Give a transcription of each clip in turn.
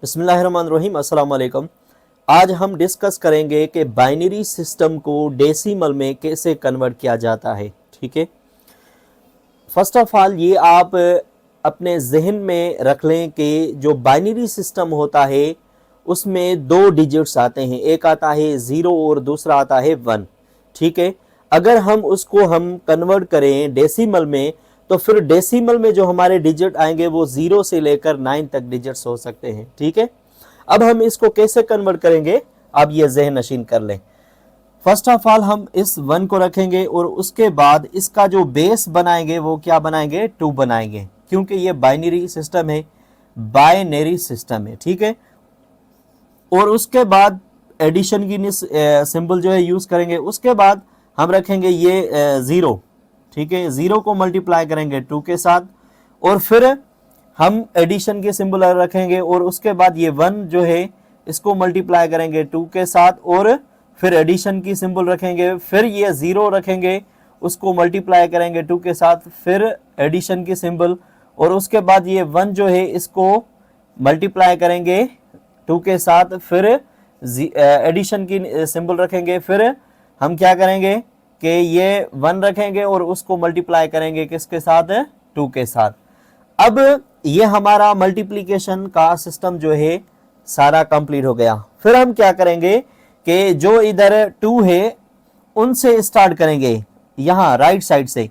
बिस्मिल्लाहिर्रहमानिर्रहीम, अस्सलाम वालेकुम। आज हम डिस्कस करेंगे कि बाइनरी सिस्टम को डेसिमल में कैसे कन्वर्ट किया जाता है। ठीक है, फर्स्ट ऑफ ऑल ये आप अपने जहन में रख लें कि जो बाइनरी सिस्टम होता है उसमें दो डिजिट्स आते हैं, एक आता है 0 और दूसरा आता है 1। ठीक है, अगर हम उसको कन्वर्ट करें डेसिमल में तो फिर डेसिमल में जो हमारे डिजिट आएंगे वो 0 से लेकर 9 तक डिजिट्स हो सकते हैं। ठीक है, अब हम इसको कैसे कन्वर्ट करेंगे आप ये जहन नशीन कर लें। फर्स्ट ऑफ ऑल हम इस 1 को रखेंगे और उसके बाद इसका जो बेस बनाएंगे वो क्या बनाएंगे, 2 बनाएंगे, क्योंकि ये बाइनरी सिस्टम है, बाइनरी सिस्टम है। ठीक है, और उसके बाद एडिशन की सिंबल जो है यूज करेंगे। उसके बाद हम रखेंगे ये 0। ठीक है, 0 को मल्टीप्लाई करेंगे 2 के साथ और फिर हम एडिशन के सिंबल रखेंगे और उसके बाद ये 1 जो है इसको मल्टीप्लाई करेंगे 2 के साथ और फिर एडिशन की सिंबल रखेंगे, फिर ये 0 रखेंगे उसको मल्टीप्लाई करेंगे 2 के साथ, फिर एडिशन की सिंबल और उसके बाद ये 1 जो है इसको मल्टीप्लाई करेंगे 2 के साथ, फिर एडिशन की सिंबल रखेंगे, फिर हम क्या करेंगे कि ये 1 रखेंगे और उसको मल्टीप्लाई करेंगे किसके साथ, 2 के साथ। अब ये हमारा मल्टीप्लिकेशन का सिस्टम जो है सारा कंप्लीट हो गया। फिर हम क्या करेंगे कि जो इधर 2 है उनसे स्टार्ट करेंगे, यहाँ राइट साइड से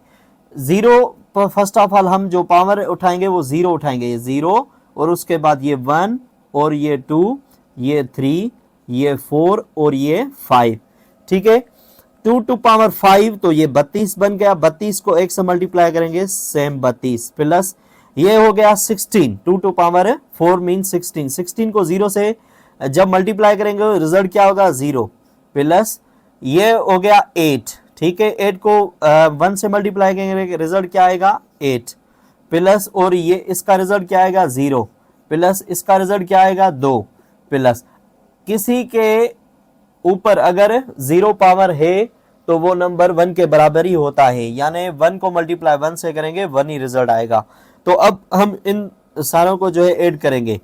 0 पर फर्स्ट ऑफ ऑल हम जो पावर उठाएंगे वो 0 उठाएंगे, ये 0 और उसके बाद ये 1 और ये 2, ये 3, ये 4 और ये 5। ठीक है, 2 टू पावर 5 तो ये 32 बन गया। 32 को 1 से मल्टीप्लाई करेंगे सेम 32 प्लस ये हो गया 16। 2 टू पावर 4 मीन 16। 16 को 0 से जब मल्टीप्लाई करेंगे रिजल्ट क्या होगा, 0 प्लस ये हो गया 8। ठीक है, 8 को 1 से मल्टीप्लाई करेंगे रिजल्ट क्या आएगा, 8 प्लस और ये इसका रिजल्ट क्या आएगा, 0 प्लस इसका रिजल्ट क्या आएगा, 2 प्लस किसी के ऊपर अगर 0 पावर है तो वो नंबर 1 के बराबर ही होता है, यानी 1 को मल्टीप्लाई 1 से करेंगे 1 ही रिजल्ट आएगा। तो अब हम इन सारों को जो है ऐड करेंगे,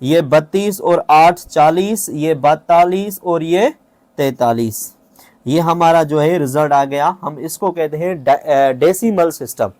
ये 32 और 8 40, ये 42 और ये 43, ये हमारा जो है रिजल्ट आ गया। हम इसको कहते हैं डेसिमल सिस्टम।